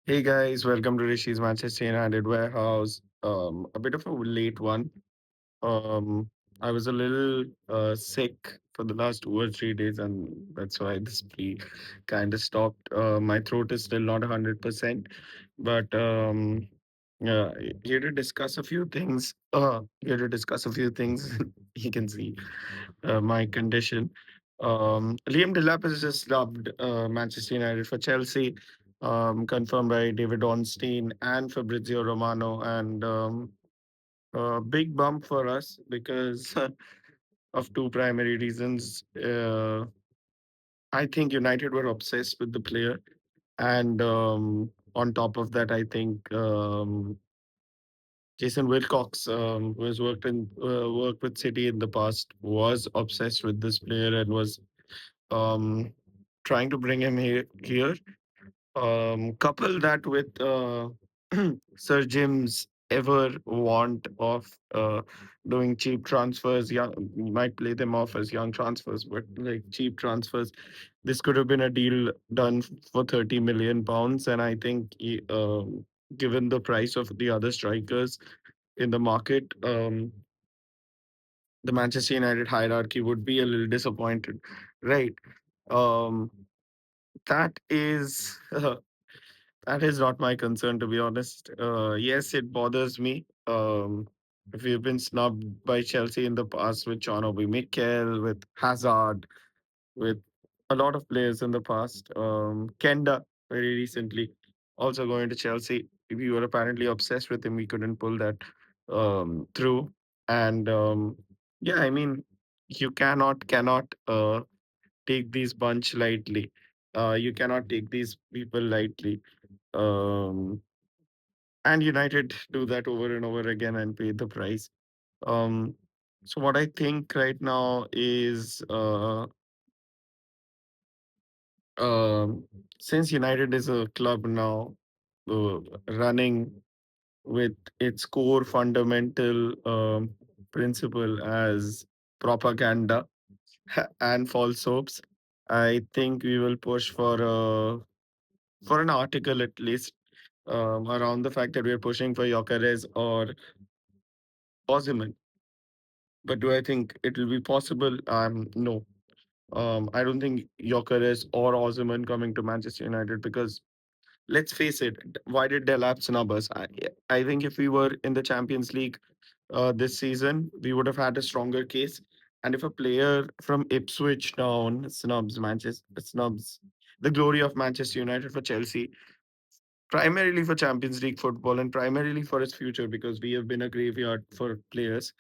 Hey guys, welcome to Rishi's Manchester United Warehouse. A bit of a late one. Um, I was a little sick for the last 2 or 3 days, and that's why this pre kind of stopped. My throat is still not 100%, but here to discuss a few things. Here to discuss a few things. You can see my condition. Liam Delap has just dubbed Manchester United for Chelsea, confirmed by David Ornstein and Fabrizio Romano, and a big bump for us because of two primary reasons. I think United were obsessed with the player, and on top of that, I think Jason Wilcox, who has worked with City in the past, was obsessed with this player and was um, trying to bring him here. Couple that with Sir Jim's ever want of doing cheap transfers. Yeah, you might play them off as young transfers, but like cheap transfers. This could have been a deal done for 30 million pounds, and I think given the price of the other strikers in the market, the Manchester United hierarchy would be a little disappointed, right? Um, that is that is not my concern, to be honest. Yes, it bothers me. If we've been snubbed by Chelsea in the past with John Obi Mikel, with Hazard, with a lot of players in the past. Kenda, very recently, also going to Chelsea. We were apparently obsessed with him. We couldn't pull that through. And yeah, I mean, you cannot take these bunch lightly. You cannot take these people lightly. Um, and United do that over and over again and pay the price. Um, so what I think right now is um, since United is a club now running with its core fundamental principle as propaganda and false hopes, I think we will push for an article at least around the fact that we are pushing for Jokeres or Osimhen. But do I think it will be possible? No. I don't think Jokeres or Osimhen coming to Manchester United because let's face it, why did Delap snub us? I think if we were in the Champions League this season, we would have had a stronger case. And if a player from Ipswich Town snubs the glory of Manchester United for Chelsea, primarily for Champions League football and primarily for its future, because we have been a graveyard for players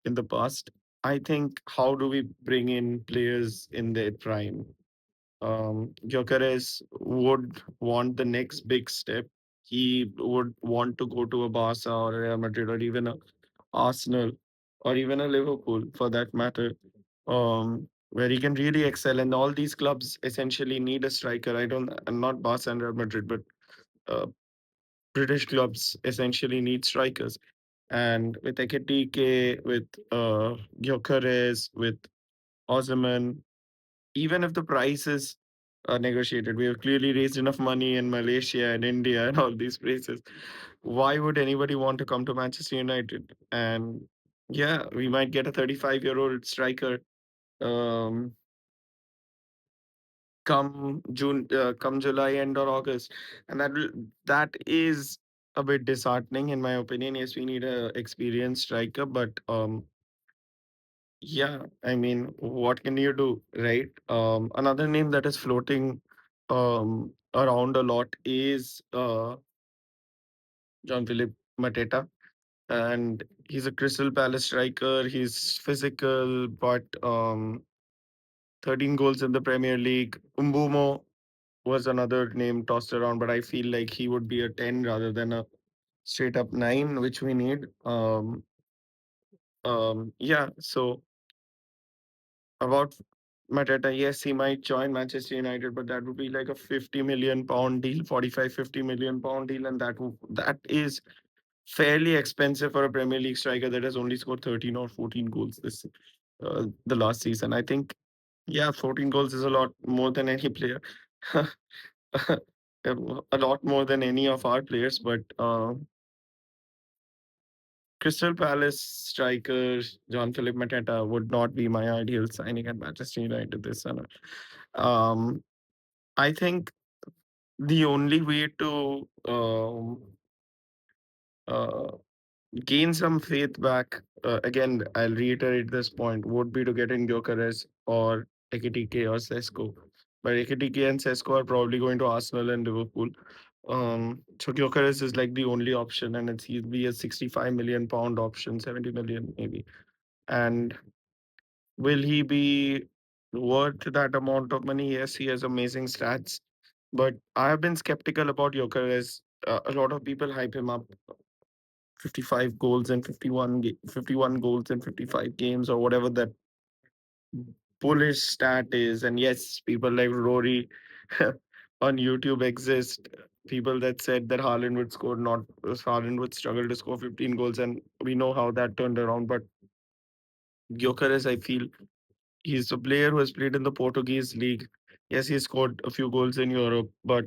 in the past. I think how do we bring in players in their prime? Gyökeres would want the next big step. He would want to go to a Barca or a Real Madrid or even a Arsenal or even a Liverpool for that matter, where he can really excel. And all these clubs essentially need a striker. I'm not Barca and Real Madrid, but uh, British clubs essentially need strikers. And with Ekitike, with Gyökeres, with Osimhen, even if the price is negotiated, we have clearly raised enough money in Malaysia and India and all these places. Why would anybody want to come to Manchester United? And yeah, we might get a 35-year-old striker um, come July end or August, and that is a bit disheartening in my opinion. Yes, we need a experienced striker, but yeah, I mean, what can you do, right? Another name that is floating around a lot is John Philip Mateta, and he's a Crystal Palace striker. He's physical, but 13 goals in the Premier League. Umbumo was another name tossed around, but I feel like he would be a 10 rather than a straight up 9, which we need. Yeah, so about Mateta, yes, he might join Manchester United, but that would be like a 50 million pound deal, 45, 50 million pound deal, and that is fairly expensive for a Premier League striker that has only scored 13 or 14 goals this the last season. I think, yeah, 14 goals is a lot more than any player. a lot more than any of our players. But Crystal Palace striker John Philip Mateta would not be my ideal signing at Manchester United this summer. Um, I think the only way to uh, gain some faith back, again, I'll reiterate this point, would be to get in Gyökeres or Ekitike or Sesko. But Ekitike and Sesko are probably going to Arsenal and Liverpool. So Gyökeres is like the only option, and he'd be a 65 million pound option, 70 million maybe. And will he be worth that amount of money? Yes, he has amazing stats. But I have been skeptical about Gyökeres. A lot of people hype him up 55 goals and 51 goals in 55 games or whatever that bullish stat is. And yes, people like Rory on YouTube exist. People that said that Haaland would struggle to score 15 goals, and we know how that turned around. But Gyökeres, I feel he's a player who has played in the Portuguese league. Yes, he scored a few goals in Europe, but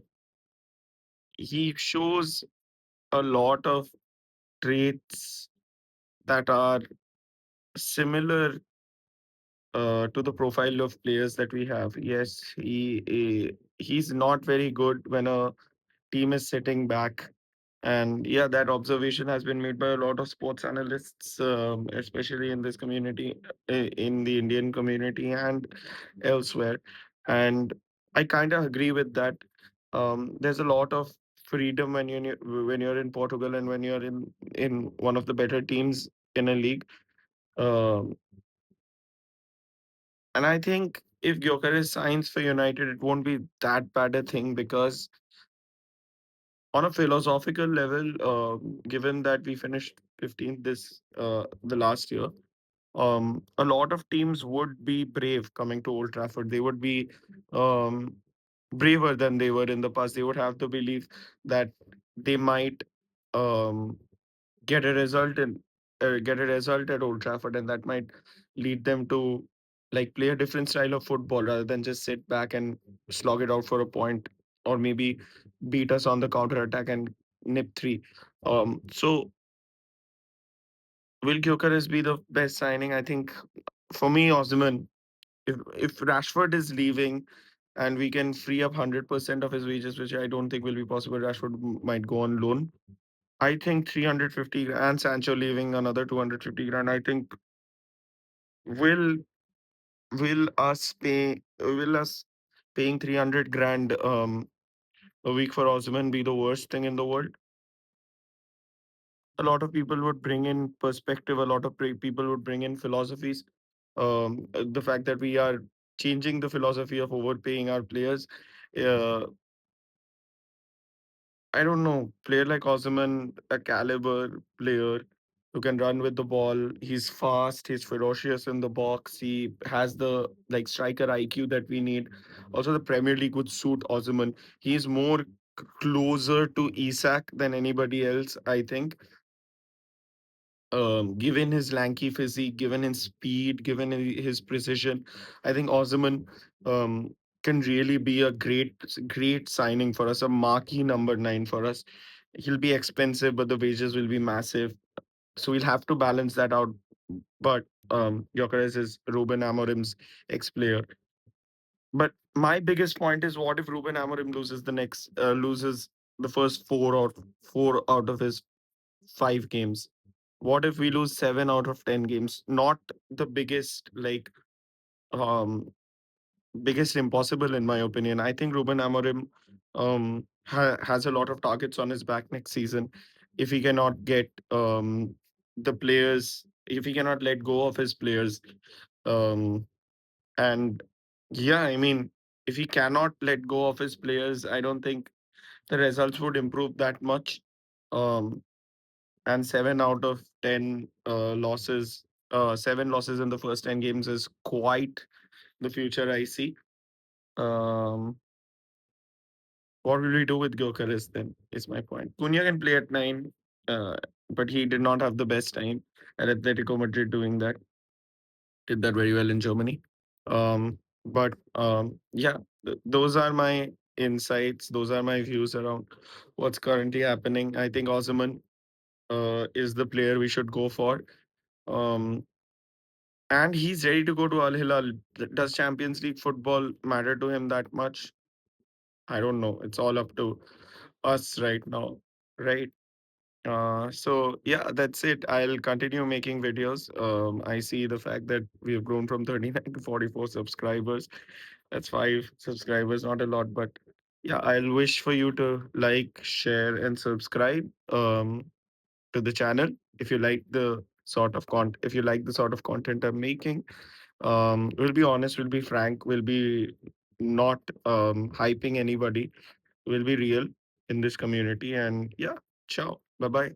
he shows a lot of traits that are similar to the profile of players that we have. Yes, he's not very good when a team is sitting back. And yeah, that observation has been made by a lot of sports analysts, especially in this community, in the Indian community and elsewhere. And I kind of agree with that. There's a lot of freedom when you're in Portugal and when you're in one of the better teams in a league. Um, and I think if Gyökeres signs for United, it won't be that bad a thing because on a philosophical level, given that we finished 15th the last year, a lot of teams would be brave coming to Old Trafford. They would be um, braver than they were in the past. They would have the belief that they might um, get a result in get a result at Old Trafford, and that might lead them to like play a different style of football rather than just sit back and slog it out for a point, or maybe beat us on the counter attack and nip three. So will Gyökeres be the best signing? I think for me, Osman, if Rashford is leaving and we can free up 100% of his wages, which I don't think will be possible, Rashford might go on loan. I think 350 and Sancho leaving another 250 grand. I think will will us paying 300 grand a week for Osman be the worst thing in the world? A lot of people would bring in perspective. A lot of people would bring in philosophies. The fact that we are changing the philosophy of overpaying our players. Uh, I don't know, player like Osman, a caliber player who can run with the ball. He's fast, he's ferocious in the box. He has the like striker IQ that we need. Also, the Premier League would suit Osman. He's more closer to Isak than anybody else, I think. Given his lanky physique, given his speed, given his precision, I think Osman can really be a great signing for us, a marquee number 9 for us. He'll be expensive, but the wages will be massive. So we'll have to balance that out. But Gyökeres is Ruben Amorim's ex-player. But my biggest point is, what if Ruben Amorim loses the first four out of his 5 games? What if we lose 7 out of 10 games? Not the um biggest impossible in my opinion. I think Ruben Amorim has a lot of targets on his back next season. If he cannot get the players, if he cannot let go of his players, um and yeah, I mean, if he cannot let go of his players, I don't think the results would improve that much. Um, and 7 out of 10 losses, 7 losses in the first 10 games is quite the future I see. Um, what will we do with Gyökeres then? Is my point. Cunha can play at 9, uh, but he did not have the best time at Atletico Madrid doing that. Did that very well in Germany. But yeah, those are my insights. Those are my views around what's currently happening. I think Osman is the player we should go for. Um, and he's ready to go to Al Hilal. Does Champions League football matter to him that much? I don't know. It's all up to us right now, right? So yeah, that's it. I'll continue making videos. I see the fact that we have grown from 39 to 44 subscribers. That's 5 subscribers, not a lot, but yeah, I'll wish for you to like, share, and subscribe to the channel if you like the sort of if you like the sort of content I'm making. We'll be honest, we'll be frank, we'll be not hyping anybody. We'll be real in this community, and yeah, ciao, bye bye.